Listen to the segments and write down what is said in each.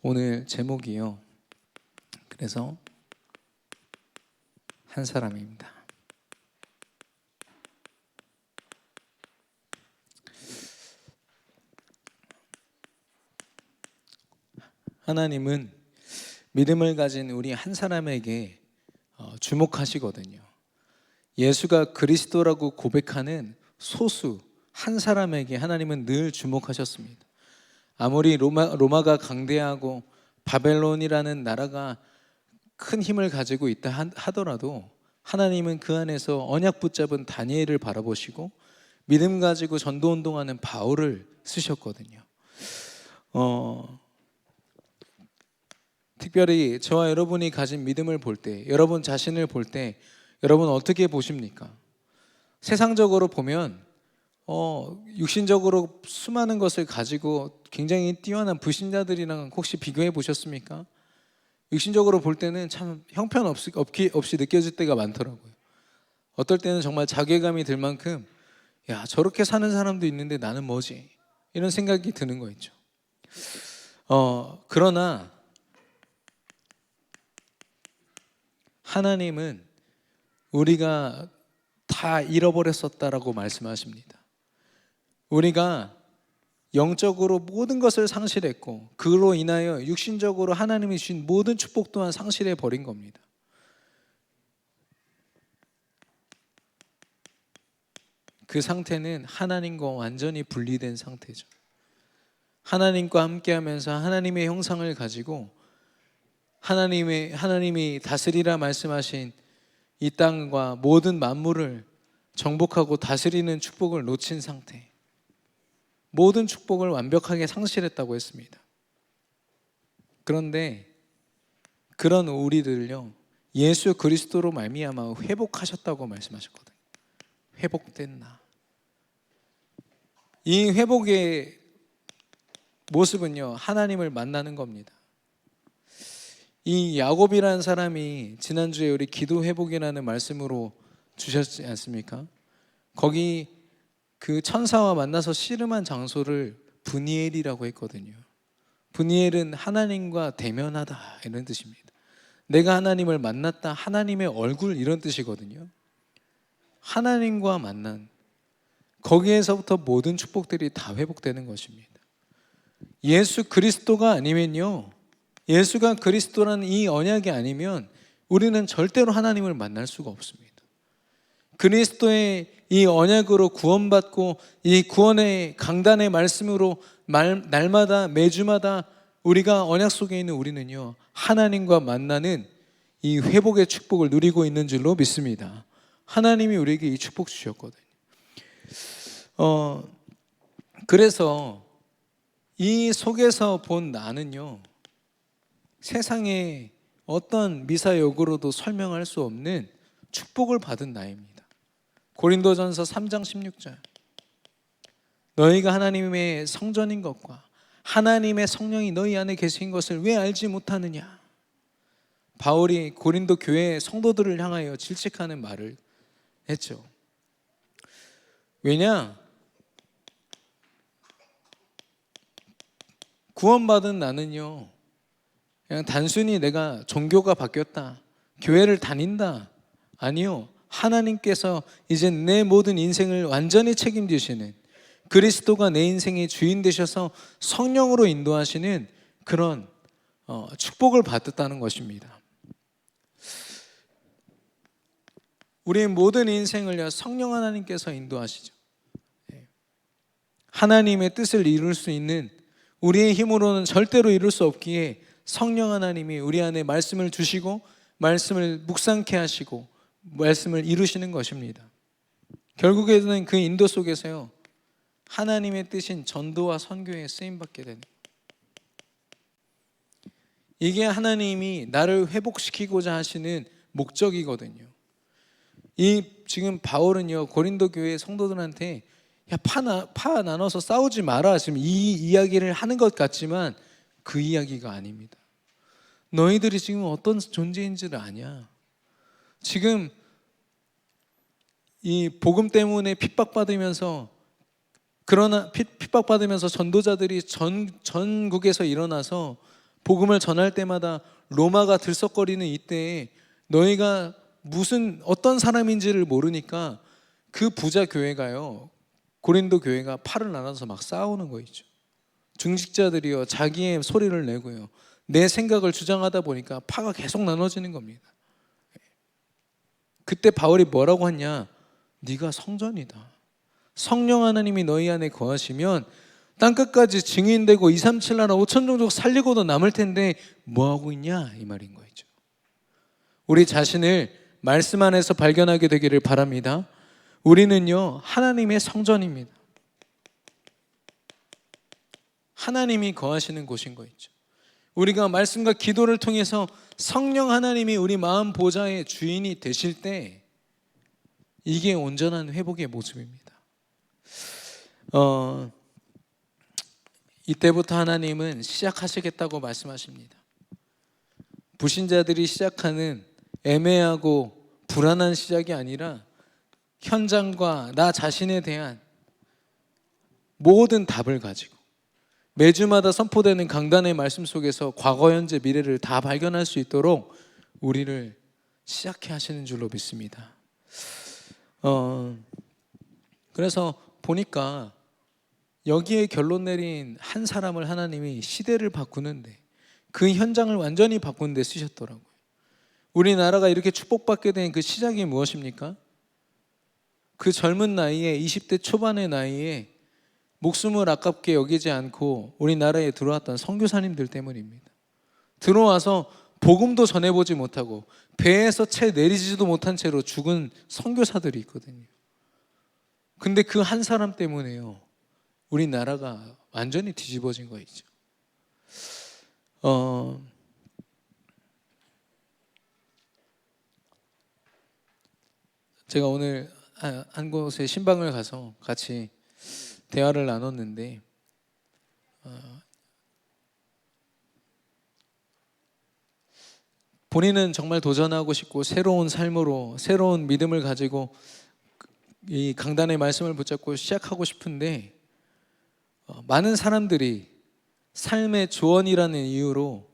오늘 제목이요. 그래서 한 사람입니다. 하나님은 믿음을 가진 우리 한 사람에게 주목하시거든요. 예수가 그리스도라고 고백하는 소수 한 사람에게 하나님은 늘 주목하셨습니다. 아무리 로마가 강대하고 바벨론이라는 나라가 큰 힘을 가지고 있다 하더라도 하나님은 그 안에서 언약 붙잡은 다니엘을 바라보시고 믿음 가지고 전도운동하는 바울을 쓰셨거든요. 특별히 저와 여러분이 가진 믿음을 볼 때, 여러분 자신을 볼 때 여러분 어떻게 보십니까? 세상적으로 보면 육신적으로 수많은 것을 가지고 굉장히 뛰어난 불신자들이랑 혹시 비교해 보셨습니까? 육신적으로 볼 때는 참 형편없이 느껴질 때가 많더라고요. 어떨 때는 정말 자괴감이 들 만큼 야, 저렇게 사는 사람도 있는데 나는 뭐지? 이런 생각이 드는 거 있죠. 그러나 하나님은 우리가 다 잃어버렸었다라고 말씀하십니다. 우리가 영적으로 모든 것을 상실했고 그로 인하여 육신적으로 하나님이 주신 모든 축복 또한 상실해 버린 겁니다. 그 상태는 하나님과 완전히 분리된 상태죠. 하나님과 함께하면서 하나님의 형상을 가지고 하나님이 다스리라 말씀하신 이 땅과 모든 만물을 정복하고 다스리는 축복을 놓친 상태, 모든 축복을 완벽하게 상실했다고 했습니다. 그런데 그런 우리들을요, 예수 그리스도로 말미암아 회복하셨다고 말씀하셨거든요. 회복된 나. 이 회복의 모습은요, 하나님을 만나는 겁니다. 이 야곱이라는 사람이 지난주에 우리 기도 회복이라는 말씀으로 주셨지 않습니까? 거기 그 천사와 만나서 씨름한 장소를 브니엘이라고 했거든요. 브니엘은 하나님과 대면하다 이런 뜻입니다. 내가 하나님을 만났다, 하나님의 얼굴 이런 뜻이거든요. 하나님과 만난, 거기에서부터 모든 축복들이 다 회복되는 것입니다. 예수 그리스도가 아니면요, 예수가 그리스도라는 이 언약이 아니면 우리는 절대로 하나님을 만날 수가 없습니다. 그리스도의 이 언약으로 구원받고 이 구원의 강단의 말씀으로 날마다 매주마다 우리가 언약 속에 있는 우리는요, 하나님과 만나는 이 회복의 축복을 누리고 있는 줄로 믿습니다. 하나님이 우리에게 이 축복 주셨거든요. 그래서 이 속에서 본 나는요, 세상에 어떤 미사역으로도 설명할 수 없는 축복을 받은 나입니다. 고린도전서 3장 16절, 너희가 하나님의 성전인 것과 하나님의 성령이 너희 안에 계신 것을 왜 알지 못하느냐. 바울이 고린도 교회 성도들을 향하여 질책하는 말을 했죠. 왜냐? 구원받은 나는요, 그냥 단순히 내가 종교가 바뀌었다, 교회를 다닌다, 아니요, 하나님께서 이제 내 모든 인생을 완전히 책임지시는, 그리스도가 내 인생의 주인 되셔서 성령으로 인도하시는 그런 축복을 받았다는 것입니다. 우리의 모든 인생을요, 성령 하나님께서 인도하시죠. 하나님의 뜻을 이룰 수 있는, 우리의 힘으로는 절대로 이룰 수 없기에 성령 하나님이 우리 안에 말씀을 주시고 말씀을 묵상케 하시고 말씀을 이루시는 것입니다. 결국에는 그 인도 속에서요, 하나님의 뜻인 전도와 선교에 쓰임받게 되는, 이게 하나님이 나를 회복시키고자 하시는 목적이거든요. 지금 바울은요, 고린도 교회 성도들한테 야, 파 나눠서 싸우지 마라, 지금 이 이야기를 하는 것 같지만 그 이야기가 아닙니다. 너희들이 지금 어떤 존재인지를 아냐. 지금 이 복음 때문에 핍박받으면서 전도자들이 전국에서 일어나서 복음을 전할 때마다 로마가 들썩거리는 이때에 너희가 무슨 어떤 사람인지를 모르니까 그 부자 교회가요, 고린도 교회가 팔을 나눠서 막 싸우는 거 있죠. 중직자들이요 자기의 소리를 내고요 내 생각을 주장하다 보니까 파가 계속 나눠지는 겁니다. 그때 바울이 뭐라고 하냐? 네가 성전이다. 성령 하나님이 너희 안에 거하시면 땅끝까지 증인되고 237 나라 5천 종족 살리고도 남을 텐데 뭐하고 있냐? 이 말인 거죠. 우리 자신을 말씀 안에서 발견하게 되기를 바랍니다. 우리는요 하나님의 성전입니다. 하나님이 거하시는 곳인 거 있죠. 우리가 말씀과 기도를 통해서 성령 하나님이 우리 마음 보좌의 주인이 되실 때 이게 온전한 회복의 모습입니다. 이때부터 하나님은 시작하시겠다고 말씀하십니다. 불신자들이 시작하는 애매하고 불안한 시작이 아니라 현장과 나 자신에 대한 모든 답을 가지고 매주마다 선포되는 강단의 말씀 속에서 과거, 현재, 미래를 다 발견할 수 있도록 우리를 시작해 하시는 줄로 믿습니다. 그래서 보니까 여기에 결론 내린 한 사람을 하나님이 시대를 바꾸는데 그 현장을 완전히 바꾸는 데 쓰셨더라고요. 우리나라가 이렇게 축복받게 된 그 시작이 무엇입니까? 그 젊은 나이에 20대 초반의 나이에 목숨을 아깝게 여기지 않고 우리나라에 들어왔던 선교사님들 때문입니다. 들어와서 복음도 전해보지 못하고 배에서 채 내리지도 못한 채로 죽은 선교사들이 있거든요. 근데 그 한 사람 때문에요 우리나라가 완전히 뒤집어진 거 있죠. 제가 오늘 한 곳에 신방을 가서 같이 대화를 나눴는데 본인은 정말 도전하고 싶고 새로운 삶으로 새로운 믿음을 가지고 이 강단의 말씀을 붙잡고 시작하고 싶은데 많은 사람들이 삶의 조언이라는 이유로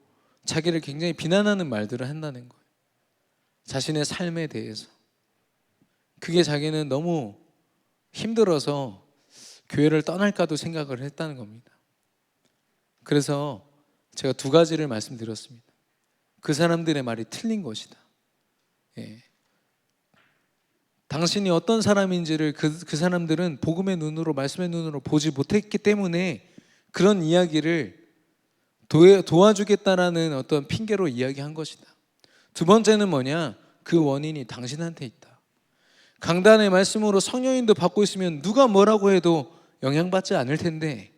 자기를 굉장히 비난하는 말들을 한다는 거예요. 자신의 삶에 대해서. 그게 자기는 너무 힘들어서 교회를 떠날까도 생각을 했다는 겁니다. 그래서 제가 두 가지를 말씀드렸습니다. 그 사람들의 말이 틀린 것이다. 예. 당신이 어떤 사람인지를 그 사람들은 복음의 눈으로 말씀의 눈으로 보지 못했기 때문에 그런 이야기를 도와주겠다라는 어떤 핑계로 이야기한 것이다. 두 번째는 뭐냐? 그 원인이 당신한테 있다. 강단의 말씀으로 성령인도 받고 있으면 누가 뭐라고 해도 영향받지 않을 텐데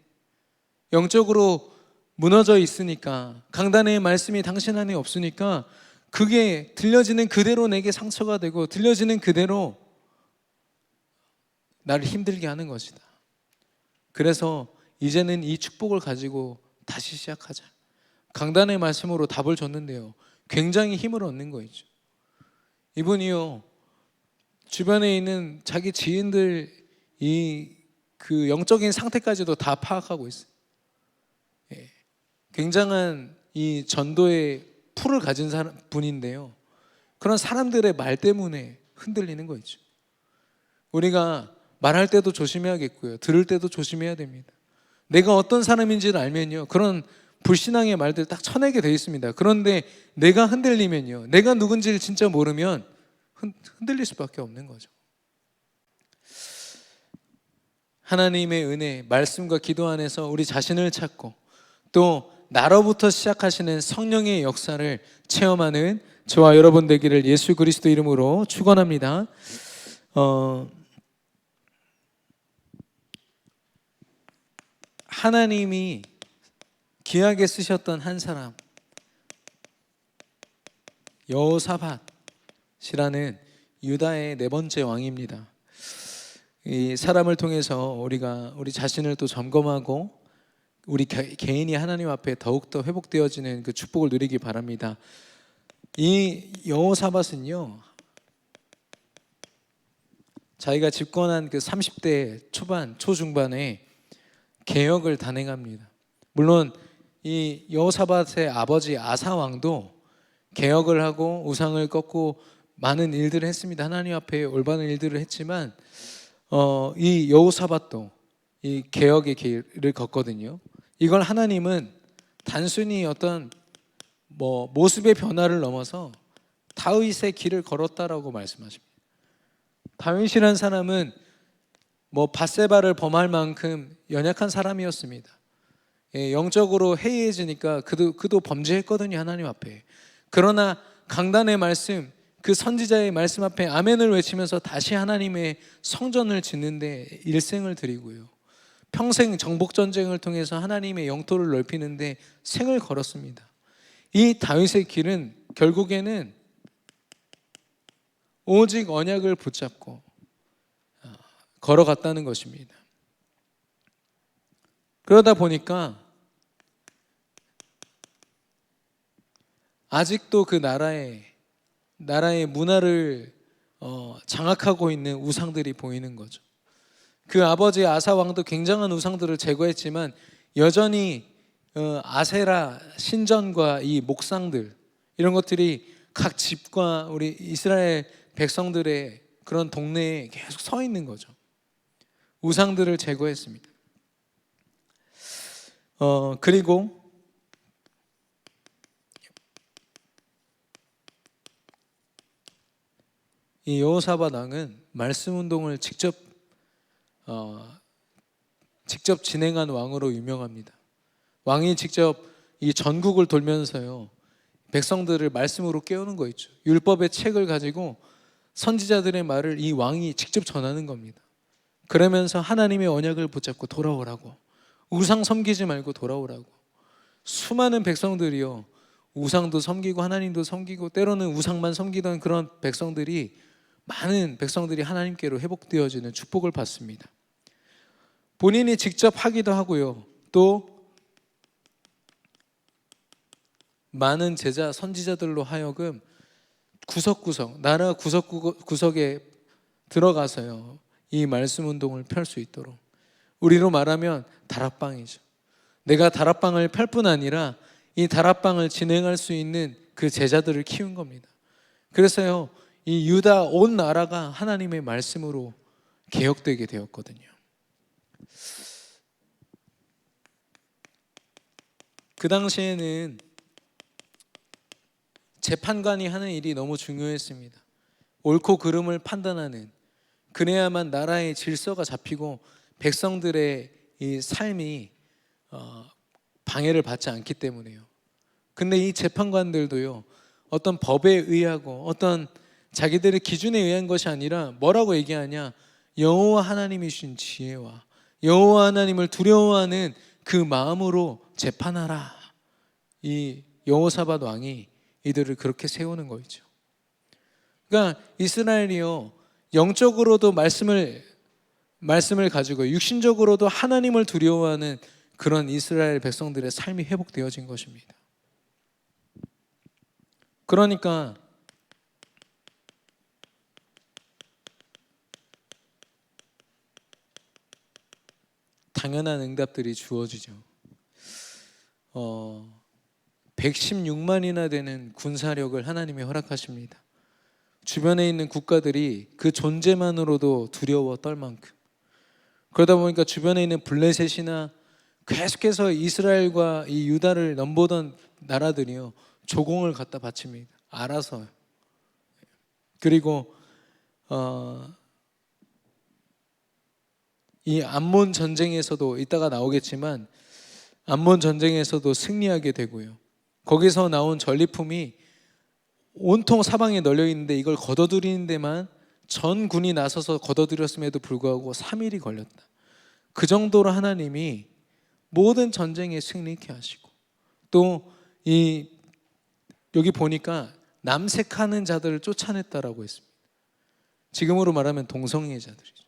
영적으로 무너져 있으니까 강단의 말씀이 당신 안에 없으니까 그게 들려지는 그대로 내게 상처가 되고 들려지는 그대로 나를 힘들게 하는 것이다. 그래서 이제는 이 축복을 가지고 다시 시작하자. 강단의 말씀으로 답을 줬는데요 굉장히 힘을 얻는 거죠. 이분이요 주변에 있는 자기 지인들 그 영적인 상태까지도 다 파악하고 있어요. 예. 굉장한 이 전도의 풀을 가진 분인데요 그런 사람들의 말 때문에 흔들리는 거 있죠. 우리가 말할 때도 조심해야겠고요 들을 때도 조심해야 됩니다. 내가 어떤 사람인지를 알면요 그런 불신앙의 말들 딱 쳐내게 돼 있습니다. 그런데 내가 흔들리면요 내가 누군지를 진짜 모르면 흔들릴 수밖에 없는 거죠. 하나님의 은혜, 말씀과 기도 안에서 우리 자신을 찾고 또 나로부터 시작하시는 성령의 역사를 체험하는 저와 여러분 되기를 예수 그리스도 이름으로 축원합니다. 하나님이 귀하게 쓰셨던 한 사람 여호사밧이라는 유다의 네 번째 왕입니다. 이 사람을 통해서 우리 자신을 또 점검하고 우리 개인이 하나님 앞에 더욱더 회복되어지는 그 축복을 누리기 바랍니다. 이 여호사밧은요 자기가 집권한 그 30대 초반 초중반에 개혁을 단행합니다. 물론 이 여호사밧의 아버지 아사 왕도 개혁을 하고 우상을 꺾고 많은 일들을 했습니다. 하나님 앞에 올바른 일들을 했지만 이 여호사밧도 이 개혁의 길을 걷거든요. 이걸 하나님은 단순히 어떤 모습의 변화를 넘어서 다윗의 길을 걸었다라고 말씀하십니다. 다윗이라는 사람은 밧세바를 범할 만큼 연약한 사람이었습니다. 영적으로 해이해지니까 그도 범죄했거든요, 하나님 앞에. 그러나 강단의 말씀, 그 선지자의 말씀 앞에 아멘을 외치면서 다시 하나님의 성전을 짓는데 일생을 드리고요, 평생 정복전쟁을 통해서 하나님의 영토를 넓히는데 생을 걸었습니다. 이 다윗의 길은 결국에는 오직 언약을 붙잡고 걸어갔다는 것입니다. 그러다 보니까 아직도 그 나라의 문화를 장악하고 있는 우상들이 보이는 거죠. 그 아버지 아사 왕도 굉장한 우상들을 제거했지만 여전히 아세라 신전과 이 목상들, 이런 것들이 각 집과 우리 이스라엘 백성들의 그런 동네에 계속 서 있는 거죠. 우상들을 제거했습니다. 그리고 이 여호사밧 왕은 말씀 운동을 직접 진행한 왕으로 유명합니다. 왕이 직접 이 전국을 돌면서요, 백성들을 말씀으로 깨우는 거 있죠. 율법의 책을 가지고 선지자들의 말을 이 왕이 직접 전하는 겁니다. 그러면서 하나님의 언약을 붙잡고 돌아오라고, 우상 섬기지 말고 돌아오라고. 수많은 백성들이요, 우상도 섬기고 하나님도 섬기고 때로는 우상만 섬기던 그런 백성들이, 많은 백성들이 하나님께로 회복되어지는 축복을 받습니다. 본인이 직접 하기도 하고요, 또 많은 제자 선지자들로 하여금 구석구석, 나라 구석구석에 들어가서요, 이 말씀 운동을 펼 수 있도록, 우리로 말하면 다락방이죠. 내가 다락방을 펼 뿐 아니라 이 다락방을 진행할 수 있는 그 제자들을 키운 겁니다. 그래서요, 이 유다 온 나라가 하나님의 말씀으로 개혁되게 되었거든요. 그 당시에는 재판관이 하는 일이 너무 중요했습니다. 옳고 그름을 판단하는, 그래야만 나라의 질서가 잡히고 백성들의 이 삶이 방해를 받지 않기 때문에요. 근데 이 재판관들도요, 어떤 법에 의하고 어떤 자기들의 기준에 의한 것이 아니라 뭐라고 얘기하냐, 여호와 하나님이 주신 지혜와 여호와 하나님을 두려워하는 그 마음으로 재판하라. 이 여호사밧 왕이 이들을 그렇게 세우는 거죠. 그러니까 이스라엘이요, 영적으로도 말씀을 가지고 육신적으로도 하나님을 두려워하는 그런 이스라엘 백성들의 삶이 회복되어진 것입니다. 그러니까 당연한 응답들이 주어지죠. 116만이나 되는 군사력을 하나님이 허락하십니다. 주변에 있는 국가들이 그 존재만으로도 두려워 떨 만큼. 그러다 보니까 주변에 있는 블레셋이나 계속해서 이스라엘과 이 유다를 넘보던 나라들이요, 조공을 갖다 바칩니다. 알아서. 그리고 이 암몬 전쟁에서도 이따가 나오겠지만, 암몬 전쟁에서도 승리하게 되고요, 거기서 나온 전리품이 온통 사방에 널려 있는데 이걸 걷어들이는 데만 전 군이 나서서 걷어들였음에도 불구하고 3일이 걸렸다. 그 정도로 하나님이 모든 전쟁에 승리케 하시고, 또 여기 보니까 남색하는 자들을 쫓아냈다라고 했습니다. 지금으로 말하면 동성애자들이죠.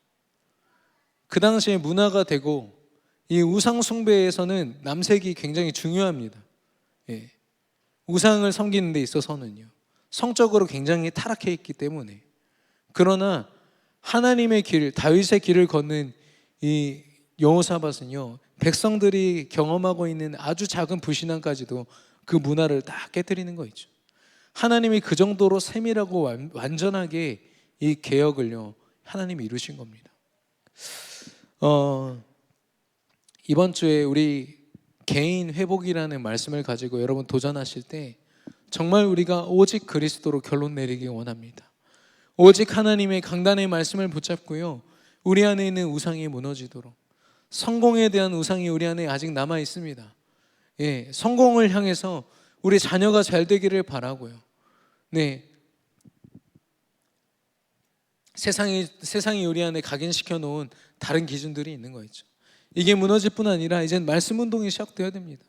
그 당시에 문화가 되고, 이 우상 숭배에서는 남색이 굉장히 중요합니다. 우상을 섬기는 데 있어서는요, 성적으로 굉장히 타락해 있기 때문에. 그러나 하나님의 길, 다윗의 길을 걷는 이 여호사밧은요, 백성들이 경험하고 있는 아주 작은 불신앙까지도 그 문화를 다 깨뜨리는 거 있죠. 하나님이 그 정도로 세밀하고 완전하게 이 개혁을요, 하나님이 이루신 겁니다. 이번 주에 우리 개인 회복이라는 말씀을 가지고 여러분 도전하실 때 정말 우리가 오직 그리스도로 결론 내리기 원합니다. 오직 하나님의 강단의 말씀을 붙잡고요, 우리 안에 있는 우상이 무너지도록. 성공에 대한 우상이 우리 안에 아직 남아 있습니다. 예, 성공을 향해서 우리 자녀가 잘 되기를 바라고요. 네, 세상이 우리 안에 각인시켜 놓은 다른 기준들이 있는 거 있죠. 이게 무너질 뿐 아니라 이젠 말씀 운동이 시작되어야 됩니다.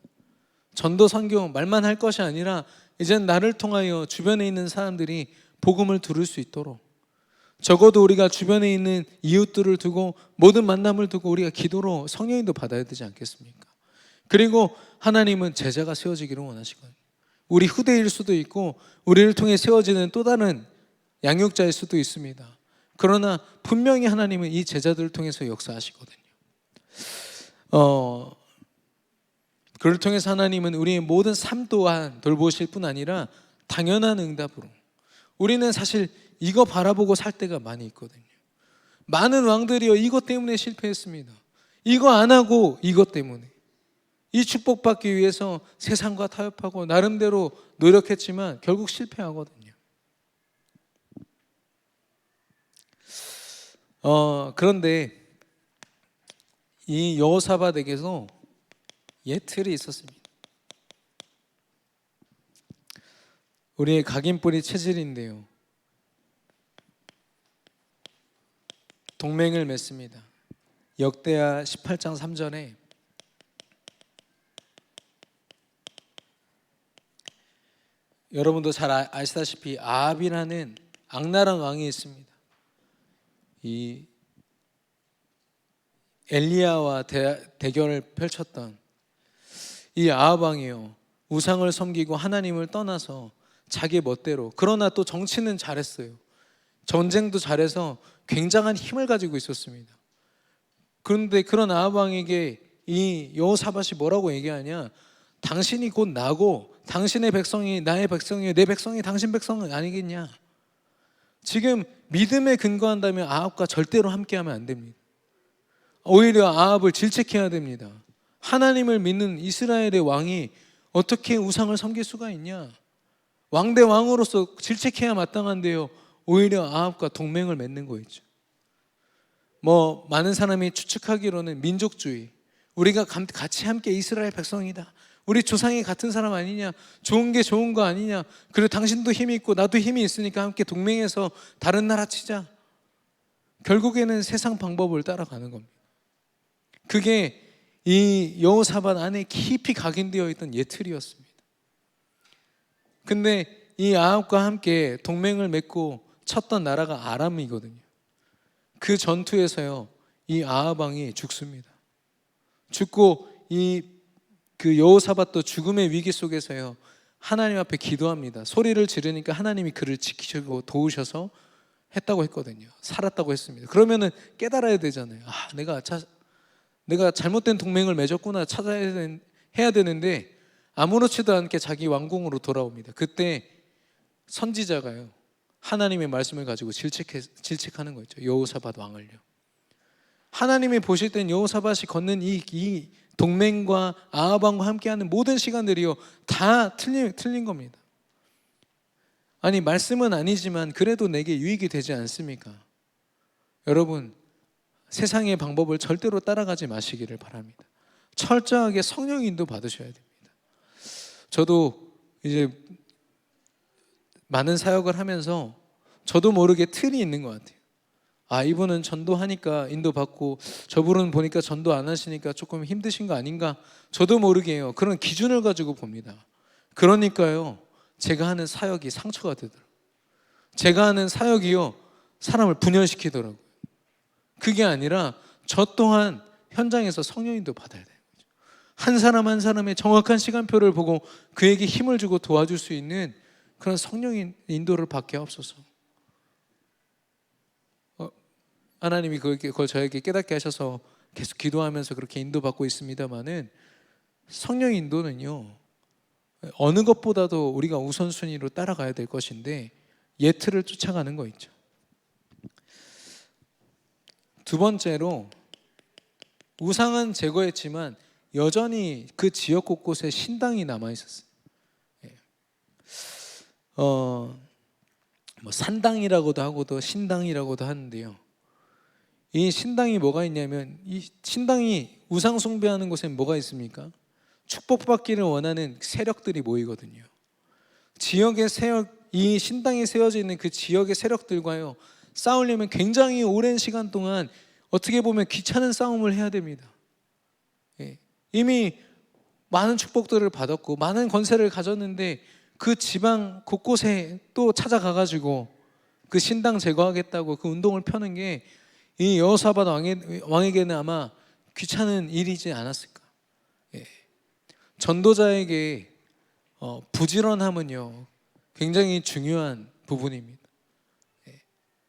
전도 선교 말만 할 것이 아니라 이젠 나를 통하여 주변에 있는 사람들이 복음을 들을 수 있도록, 적어도 우리가 주변에 있는 이웃들을 두고 모든 만남을 두고 우리가 기도로 성령인도 받아야 되지 않겠습니까? 그리고 하나님은 제자가 세워지기를 원하시거든요. 우리 후대일 수도 있고 우리를 통해 세워지는 또 다른 양육자일 수도 있습니다. 그러나 분명히 하나님은 이 제자들을 통해서 역사하시거든요. 그를 통해서 하나님은 우리의 모든 삶 또한 돌보실 뿐 아니라 당연한 응답으로, 우리는 사실 이거 바라보고 살 때가 많이 있거든요. 많은 왕들이요, 이것 때문에 실패했습니다. 이거 안 하고 이것 때문에, 이 축복받기 위해서 세상과 타협하고 나름대로 노력했지만 결국 실패하거든요. 그런데 이 여호사밧에게서 예틀이 있었습니다. 우리의 각인뿌리 체질인데요, 동맹을 맺습니다. 역대하 18장 3절에 여러분도 잘 아시다시피 아합이라는 악랄한 왕이 있습니다. 이 엘리야와 대결을 펼쳤던 이 아합 왕이요, 우상을 섬기고 하나님을 떠나서 자기 멋대로, 그러나 또 정치는 잘했어요. 전쟁도 잘해서 굉장한 힘을 가지고 있었습니다. 그런데 그런 아합 왕에게 이 여호사밧이 뭐라고 얘기하냐, 당신이 곧 나고 당신의 백성이 나의 백성이요, 내 백성이 당신 백성은 아니겠냐. 지금 믿음에 근거한다면 아합과 절대로 함께하면 안 됩니다. 오히려 아합을 질책해야 됩니다. 하나님을 믿는 이스라엘의 왕이 어떻게 우상을 섬길 수가 있냐. 왕대 왕으로서 질책해야 마땅한데요, 오히려 아합과 동맹을 맺는 거 있죠. 많은 사람이 추측하기로는 민족주의, 우리가 같이 함께 이스라엘 백성이다, 우리 조상이 같은 사람 아니냐, 좋은 게 좋은 거 아니냐, 그리고 당신도 힘이 있고 나도 힘이 있으니까 함께 동맹해서 다른 나라 치자. 결국에는 세상 방법을 따라가는 겁니다. 그게 이 여호사밧 안에 깊이 각인되어 있던 예틀이었습니다. 근데 이 아합과 함께 동맹을 맺고 쳤던 나라가 아람이거든요. 그 전투에서요, 이 아합 왕이 죽습니다. 죽고 그 여호사밧도 죽음의 위기 속에서요, 하나님 앞에 기도합니다. 소리를 지르니까 하나님이 그를 지키시고 도우셔서 했다고 했거든요. 살았다고 했습니다. 그러면은 깨달아야 되잖아요. 내가 잘못된 동맹을 맺었구나, 해야 되는데 아무렇지도 않게 자기 왕궁으로 돌아옵니다. 그때 선지자가요, 하나님의 말씀을 가지고 질책하는 거 있죠. 여호사밧 왕을요. 하나님이 보실 땐 여호사밧이 걷는 이 동맹과 아합 왕과 함께하는 모든 시간들이요, 다 틀린 겁니다. 아니, 말씀은 아니지만 그래도 내게 유익이 되지 않습니까? 여러분, 세상의 방법을 절대로 따라가지 마시기를 바랍니다. 철저하게 성령 인도 받으셔야 됩니다. 저도 이제 많은 사역을 하면서 저도 모르게 틀이 있는 것 같아요. 이분은 전도하니까 인도받고 저분은 보니까 전도 안 하시니까 조금 힘드신 거 아닌가, 저도 모르게요, 그런 기준을 가지고 봅니다. 그러니까요, 제가 하는 사역이 상처가 되더라고요. 제가 하는 사역이요, 사람을 분열시키더라고요. 그게 아니라 저 또한 현장에서 성령인도 받아야 돼요. 한 사람 한 사람의 정확한 시간표를 보고 그에게 힘을 주고 도와줄 수 있는 그런 성령인 인도를 받게 하옵소서. 하나님이 그걸 저에게 깨닫게 하셔서 계속 기도하면서 그렇게 인도받고 있습니다만은 성령 인도는요, 어느 것보다도 우리가 우선순위로 따라가야 될 것인데 예틀을 쫓아가는 거 있죠. 두 번째로, 우상은 제거했지만 여전히 그 지역 곳곳에 신당이 남아 있었어요. 뭐 산당이라고도 하고도 신당이라고도 하는데요. 이 신당이 뭐가 있냐면, 이 신당이 우상 숭배하는 곳에 뭐가 있습니까? 축복받기를 원하는 세력들이 모이거든요. 지역의 세력, 이 신당이 세워져 있는 그 지역의 세력들과요, 싸우려면 굉장히 오랜 시간 동안 어떻게 보면 귀찮은 싸움을 해야 됩니다. 이미 많은 축복들을 받았고 많은 권세를 가졌는데 그 지방 곳곳에 또 찾아가가지고 그 신당 제거하겠다고 그 운동을 펴는 게 이 여호사밧 왕에게는 아마 귀찮은 일이지 않았을까. 전도자에게 부지런함은요, 굉장히 중요한 부분입니다.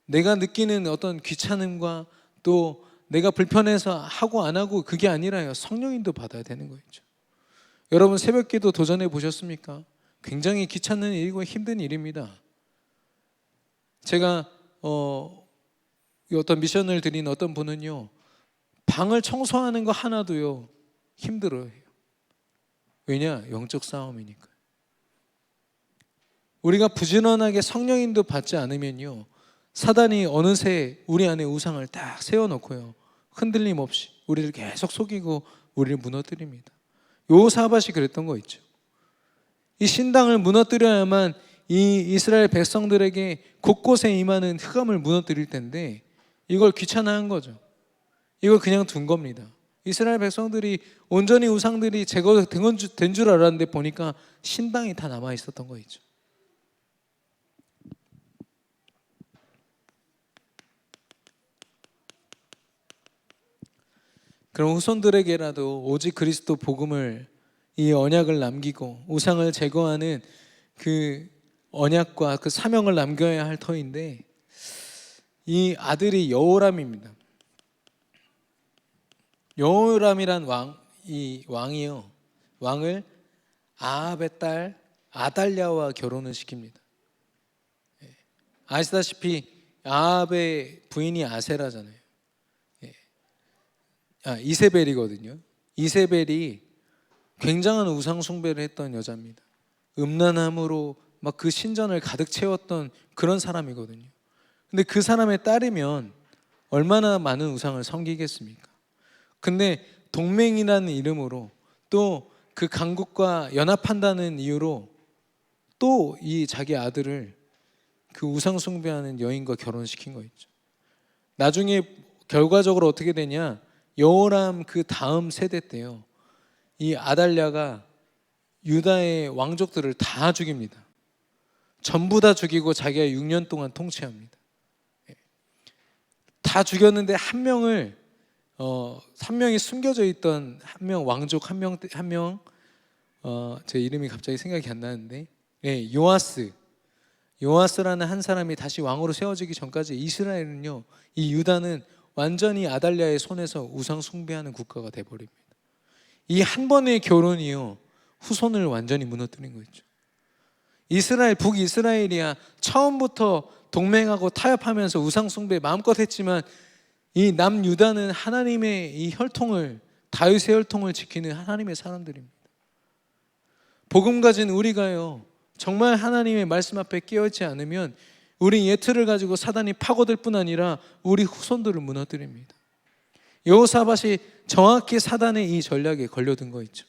내가 느끼는 어떤 귀찮음과 또 내가 불편해서 하고 안 하고 그게 아니라요, 성령인도 받아야 되는 거죠. 여러분 새벽기도 도전해 보셨습니까? 굉장히 귀찮은 일이고 힘든 일입니다. 제가 어떤 미션을 드린 어떤 분은요, 방을 청소하는 거 하나도요 힘들어해요. 왜냐? 영적 싸움이니까. 우리가 부지런하게 성령인도 받지 않으면요, 사단이 어느새 우리 안에 우상을 딱 세워놓고요, 흔들림 없이 우리를 계속 속이고 우리를 무너뜨립니다. 여호사밧이 그랬던 거 있죠. 이 신당을 무너뜨려야만 이 이스라엘 백성들에게 곳곳에 임하는 흑암을 무너뜨릴 텐데 이걸 귀찮아한 거죠. 이걸 그냥 둔 겁니다. 이스라엘 백성들이 온전히 우상들이 제거된 줄 알았는데 보니까 신당이 다 남아 있었던 거 있죠. 그럼 후손들에게라도 오직 그리스도 복음을, 이 언약을 남기고 우상을 제거하는 그 언약과 그 사명을 남겨야 할 터인데, 이 아들이 여호람입니다. 여호람이란 이 왕이요, 왕을 아합의 딸 아달랴와 결혼을 시킵니다. 아시다시피 아합의 부인이 아세라잖아요. 이세벨이거든요. 이세벨이 굉장한 우상 숭배를 했던 여자입니다. 음란함으로 막 그 신전을 가득 채웠던 그런 사람이거든요. 근데 그 사람의 딸이면 얼마나 많은 우상을 섬기겠습니까? 근데 동맹이라는 이름으로 또 그 강국과 연합한다는 이유로 또 이 자기 아들을 그 우상 숭배하는 여인과 결혼시킨 거 있죠. 나중에 결과적으로 어떻게 되냐, 여호람 그 다음 세대 때요, 이 아달랴가 유다의 왕족들을 다 죽입니다. 전부 다 죽이고 자기가 6년 동안 통치합니다. 다 죽였는데 한 명이 숨겨져 있던 한 명, 왕족 한 명, 제 이름이 갑자기 생각이 안 나는데, 요아스라는 한 사람이 다시 왕으로 세워지기 전까지 이스라엘은요, 이 유다는 완전히 아달랴의 손에서 우상 숭배하는 국가가 돼버립니다. 이 한 번의 결혼이요, 후손을 완전히 무너뜨린 거 있죠. 북이스라엘이야 처음부터 동맹하고 타협하면서 우상 숭배 마음껏 했지만, 이 남유다는 하나님의 이 혈통을, 다윗의 혈통을 지키는 하나님의 사람들입니다. 복음 가진 우리가요, 정말 하나님의 말씀 앞에 깨어있지 않으면 우리 예틀을 가지고 사단이 파고들 뿐 아니라 우리 후손들을 무너뜨립니다. 여호사밧이 정확히 사단의 이 전략에 걸려든 거 있죠.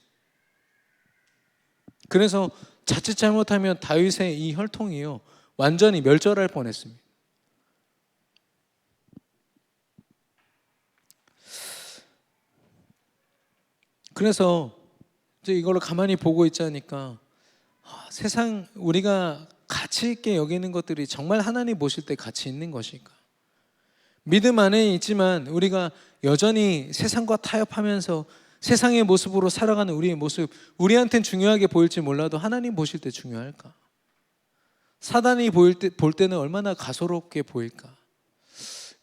그래서 자칫 잘못하면 다윗의 이 혈통이요, 완전히 멸절할 뻔했습니다. 그래서 이제 이걸로 가만히 보고 있자니까 세상 우리가 가치 있게 여기는 것들이 정말 하나님 보실 때 가치 있는 것일까? 믿음 안에 있지만 우리가 여전히 세상과 타협하면서 세상의 모습으로 살아가는 우리의 모습, 우리한텐 중요하게 보일지 몰라도 하나님 보실 때 중요할까? 사단이 볼 때는 얼마나 가소롭게 보일까?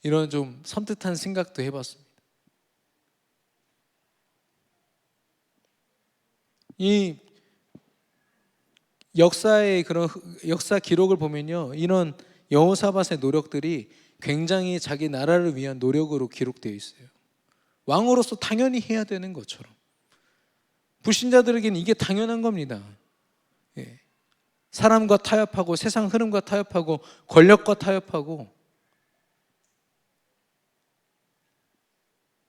이런 좀 섬뜩한 생각도 해봤습니다. 이 역사의 그런 역사 기록을 보면요, 이런 여호사밧의 노력들이 굉장히 자기 나라를 위한 노력으로 기록되어 있어요. 왕으로서 당연히 해야 되는 것처럼. 불신자들에게는 이게 당연한 겁니다. 예. 사람과 타협하고 세상 흐름과 타협하고 권력과 타협하고.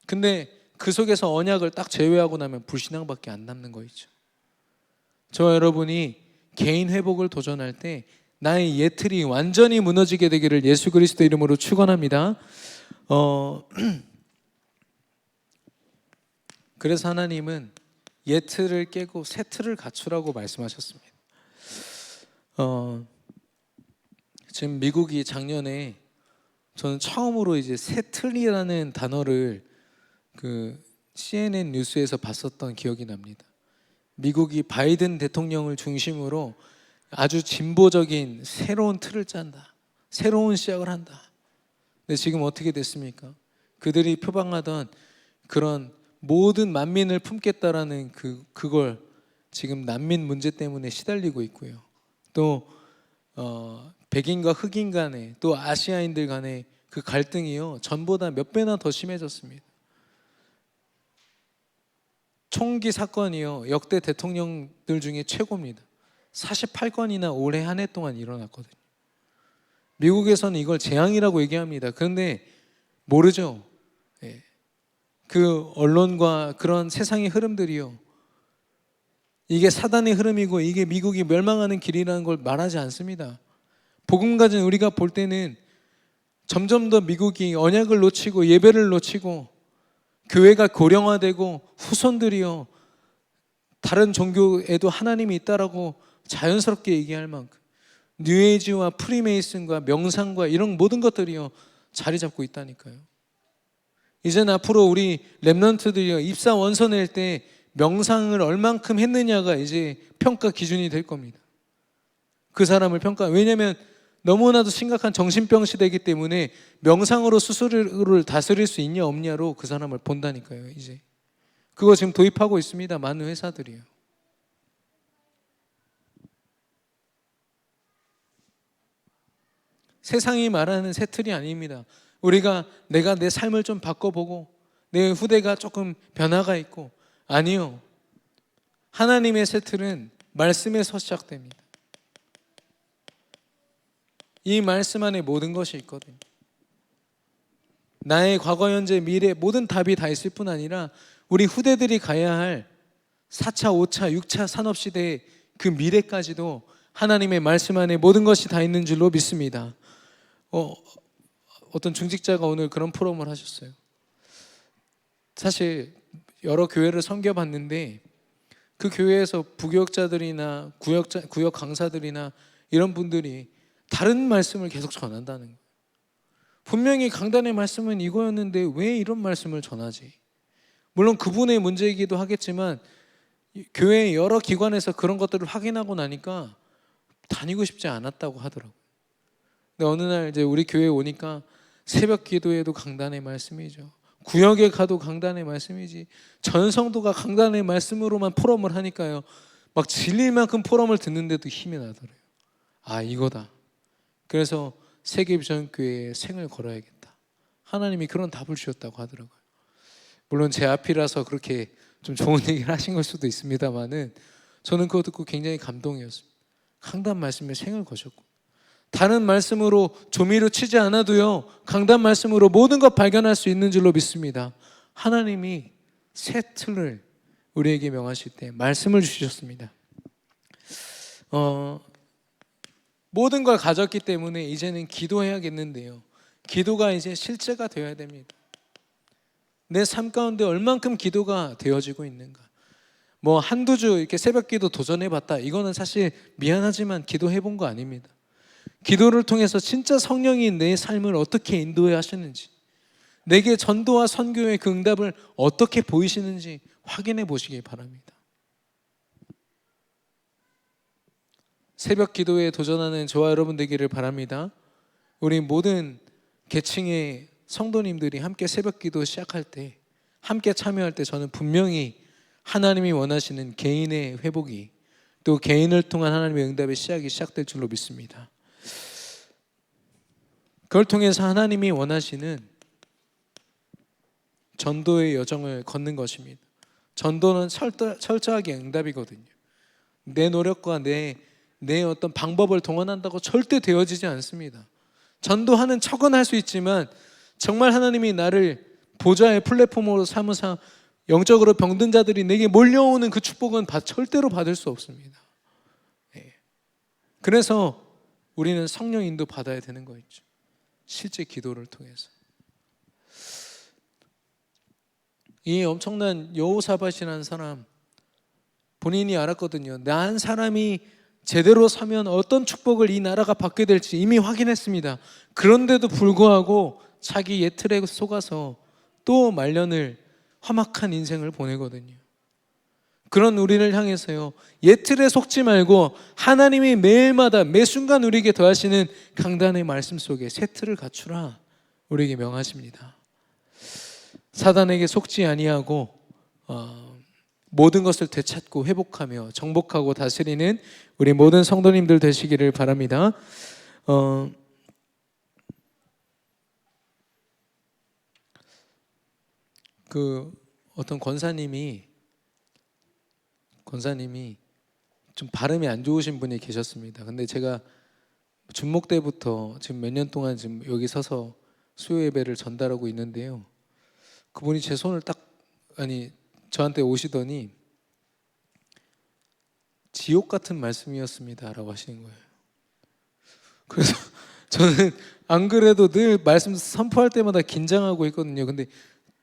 근데 그 속에서 언약을 딱 제외하고 나면 불신앙밖에 안 남는 거 있죠. 저와 여러분이 개인 회복을 도전할 때 나의 옛틀이 완전히 무너지게 되기를 예수 그리스도 이름으로 축원합니다. 그래서 하나님은 옛틀을 깨고 새 틀을 갖추라고 말씀하셨습니다. 지금 미국이 작년에 저는 처음으로 이제 새 틀이라는 단어를 그 CNN 뉴스에서 봤었던 기억이 납니다. 미국이 바이든 대통령을 중심으로 아주 진보적인 새로운 틀을 짠다. 새로운 시작을 한다. 근데 지금 어떻게 됐습니까? 그들이 표방하던 그런 모든 만민을 품겠다라는 그걸 지금 난민 문제 때문에 시달리고 있고요. 또 백인과 흑인 간에 또 아시아인들 간의 그 갈등이요, 전보다 몇 배나 더 심해졌습니다. 총기 사건이요, 역대 대통령들 중에 최고입니다. 48건이나 올해 한 해 동안 일어났거든요. 미국에서는 이걸 재앙이라고 얘기합니다. 그런데 모르죠. 예. 그 언론과 그런 세상의 흐름들이요, 이게 사단의 흐름이고 이게 미국이 멸망하는 길이라는 걸 말하지 않습니다. 복음 가진 우리가 볼 때는 점점 더 미국이 언약을 놓치고 예배를 놓치고 교회가 고령화되고 후손들이요, 다른 종교에도 하나님이 있다라고 자연스럽게 얘기할 만큼 뉴에이지와 프리메이슨과 명상과 이런 모든 것들이요 자리 잡고 있다니까요. 이제는 앞으로 우리 렘넌트들이요 입사 원서 낼 때 명상을 얼만큼 했느냐가 이제 평가 기준이 될 겁니다. 그 사람을 왜냐하면 너무나도 심각한 정신병 시대이기 때문에 명상으로 스스로를 다스릴 수 있냐 없냐로 그 사람을 본다니까요. 이제 그거 지금 도입하고 있습니다. 많은 회사들이요. 세상이 말하는 새 틀이 아닙니다. 내가 내 삶을 좀 바꿔보고 내 후대가 조금 변화가 있고, 아니요. 하나님의 새 틀은 말씀에서 시작됩니다. 이 말씀 안에 모든 것이 있거든요. 나의 과거, 현재, 미래 모든 답이 다 있을 뿐 아니라 우리 후대들이 가야 할 4차, 5차, 6차 산업시대의 그 미래까지도 하나님의 말씀 안에 모든 것이 다 있는 줄로 믿습니다. 어떤 중직자가 오늘 그런 포럼을 하셨어요. 사실 여러 교회를 섬겨봤는데 그 교회에서 부교역자들이나 구역 강사들이나 이런 분들이 다른 말씀을 계속 전한다는 거예요. 분명히 강단의 말씀은 이거였는데 왜 이런 말씀을 전하지? 물론 그분의 문제이기도 하겠지만 교회의 여러 기관에서 그런 것들을 확인하고 나니까 다니고 싶지 않았다고 하더라고요. 근데 어느 날 이제 우리 교회에 오니까 새벽 기도에도 강단의 말씀이죠. 구역에 가도 강단의 말씀이지. 전 성도가 강단의 말씀으로만 포럼을 하니까요, 막 질릴 만큼 포럼을 듣는데도 힘이 나더래요. 아, 이거다. 그래서 세계비전교회에 생을 걸어야겠다. 하나님이 그런 답을 주셨다고 하더라고요. 물론 제 앞이라서 그렇게 좀 좋은 얘기를 하신 걸 수도 있습니다만은 저는 그거 듣고 굉장히 감동이었습니다. 강단 말씀에 생을 거셨고, 다른 말씀으로 조미료 치지 않아도요 강단 말씀으로 모든 것 발견할 수 있는 줄로 믿습니다. 하나님이 새 틀을 우리에게 명하실 때 말씀을 주셨습니다. 모든 걸 가졌기 때문에 이제는 기도해야겠는데요, 기도가 이제 실제가 되어야 됩니다. 내 삶 가운데 얼만큼 기도가 되어지고 있는가. 뭐 한두 주 이렇게 새벽 기도 도전해봤다, 이거는 사실 미안하지만 기도해본 거 아닙니다. 기도를 통해서 진짜 성령이 내 삶을 어떻게 인도해 하시는지, 내게 전도와 선교의 그 응답을 어떻게 보이시는지 확인해 보시기 바랍니다. 새벽 기도에 도전하는 저와 여러분 되기를 바랍니다. 우리 모든 계층의 성도님들이 함께 새벽 기도 시작할 때, 함께 참여할 때 저는 분명히 하나님이 원하시는 개인의 회복이, 또 개인을 통한 하나님의 응답의 시작이 시작될 줄로 믿습니다. 그걸 통해서 하나님이 원하시는 전도의 여정을 걷는 것입니다. 전도는 철저하게 응답이거든요. 내 노력과 내 어떤 방법을 동원한다고 절대 되어지지 않습니다. 전도하는 척은 할 수 있지만 정말 하나님이 나를 보좌의 플랫폼으로 삼으사 영적으로 병든 자들이 내게 몰려오는 그 축복은 절대로 받을 수 없습니다. 그래서 우리는 성령 인도 받아야 되는 거 있죠. 실제 기도를 통해서. 이 엄청난 여호사밧이라는 사람, 본인이 알았거든요. 난 사람이 제대로 서면 어떤 축복을 이 나라가 받게 될지 이미 확인했습니다. 그런데도 불구하고 자기 옛 틀에 속아서 또 말년을 험악한 인생을 보내거든요. 그런 우리를 향해서요, 옛 틀에 속지 말고 하나님이 매일마다 매 순간 우리에게 더하시는 강단의 말씀 속에 새 틀을 갖추라 우리에게 명하십니다. 사단에게 속지 아니하고 모든 것을 되찾고 회복하며 정복하고 다스리는 우리 모든 성도님들 되시기를 바랍니다. 어떤 권사님이 좀 발음이 안 좋으신 분이 계셨습니다. 근데 제가 준목 때부터 지금 몇 년 동안 지금 여기 서서 수요 예배를 전달하고 있는데요. 그분이 제 손을 저한테 오시더니 지옥 같은 말씀이었습니다라고 하시는 거예요. 그래서 저는 안 그래도 늘 말씀 선포할 때마다 긴장하고 있거든요. 근데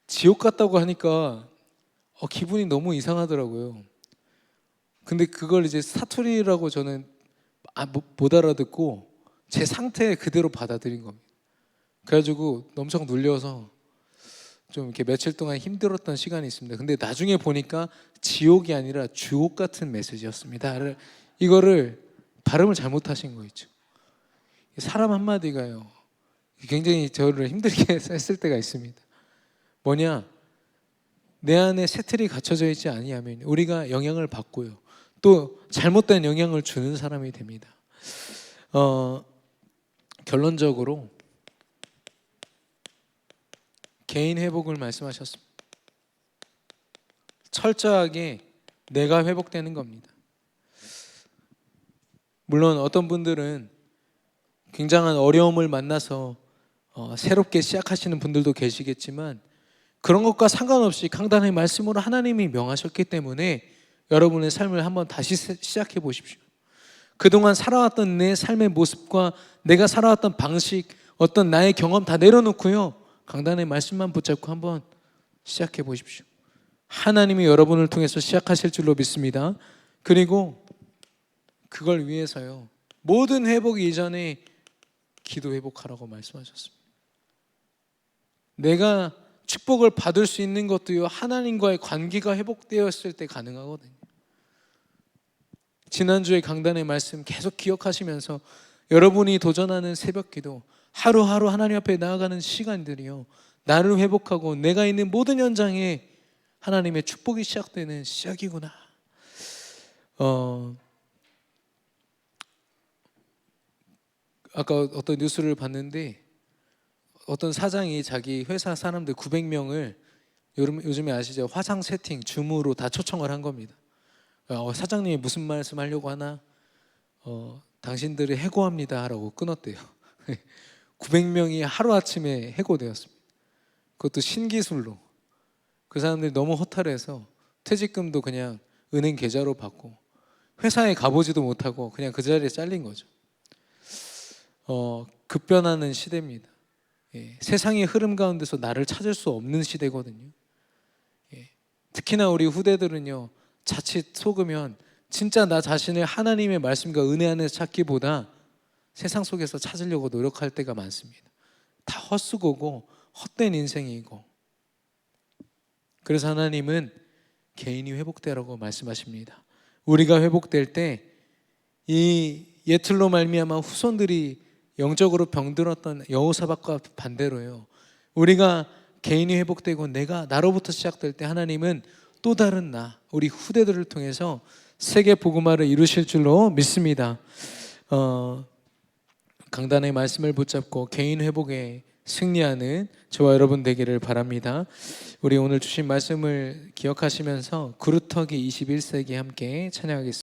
지옥 같다고 하니까 기분이 너무 이상하더라고요. 근데 그걸 이제 사투리라고 저는 못 알아듣고 제 상태 그대로 받아들인 겁니다. 그래가지고 엄청 눌려서 좀 이렇게 며칠 동안 힘들었던 시간이 있습니다. 근데 나중에 보니까 지옥이 아니라 주옥 같은 메시지였습니다. 이거를 발음을 잘못하신 거 있죠. 사람 한마디가요 굉장히 저를 힘들게 했을 때가 있습니다. 뭐냐, 내 안에 새 틀이 갖춰져 있지 아니하면 우리가 영향을 받고요, 또 잘못된 영향을 주는 사람이 됩니다. 결론적으로 개인 회복을 말씀하셨습니다. 철저하게 내가 회복되는 겁니다. 물론 어떤 분들은 굉장한 어려움을 만나서 새롭게 시작하시는 분들도 계시겠지만 그런 것과 상관없이 강단의 말씀으로 하나님이 명하셨기 때문에 여러분의 삶을 한번 다시 시작해 보십시오. 그동안 살아왔던 내 삶의 모습과 내가 살아왔던 방식, 어떤 나의 경험 다 내려놓고요, 강단의 말씀만 붙잡고 한번 시작해 보십시오. 하나님이 여러분을 통해서 시작하실 줄로 믿습니다. 그리고 그걸 위해서요, 모든 회복 이전에 기도 회복하라고 말씀하셨습니다. 내가 축복을 받을 수 있는 것도요, 하나님과의 관계가 회복되었을 때 가능하거든요. 지난주에 강단의 말씀 계속 기억하시면서 여러분이 도전하는 새벽 기도, 하루하루 하나님 앞에 나아가는 시간들이요, 나를 회복하고 내가 있는 모든 현장에 하나님의 축복이 시작되는 시작이구나. 아까 어떤 뉴스를 봤는데 어떤 사장이 자기 회사 사람들 900명을 요즘에 아시죠? 화상 세팅, 줌으로 다 초청을 한 겁니다. 사장님이 무슨 말씀 하려고 하나? 당신들을 해고합니다 라고 끊었대요. 900명이 하루아침에 해고되었습니다. 그것도 신기술로. 그 사람들이 너무 허탈해서 퇴직금도 그냥 은행 계좌로 받고 회사에 가보지도 못하고 그냥 그 자리에 잘린 거죠. 급변하는 시대입니다. 세상의 흐름 가운데서 나를 찾을 수 없는 시대거든요. 특히나 우리 후대들은요, 자칫 속으면 진짜 나 자신을 하나님의 말씀과 은혜 안에서 찾기보다 세상 속에서 찾으려고 노력할 때가 많습니다. 다 헛수고고 헛된 인생이고. 그래서 하나님은 개인이 회복되라고 말씀하십니다. 우리가 회복될 때 이 예틀로 말미암아 후손들이 영적으로 병들었던 여호사밧과 반대로요, 우리가 개인이 회복되고 내가 나로부터 시작될 때 하나님은 또 다른 나, 우리 후대들을 통해서 세계 복음화를 이루실 줄로 믿습니다. 강단의 말씀을 붙잡고 개인 회복에 승리하는 저와 여러분 되기를 바랍니다. 우리 오늘 주신 말씀을 기억하시면서 그루터기 21세기 함께 찬양하겠습니다.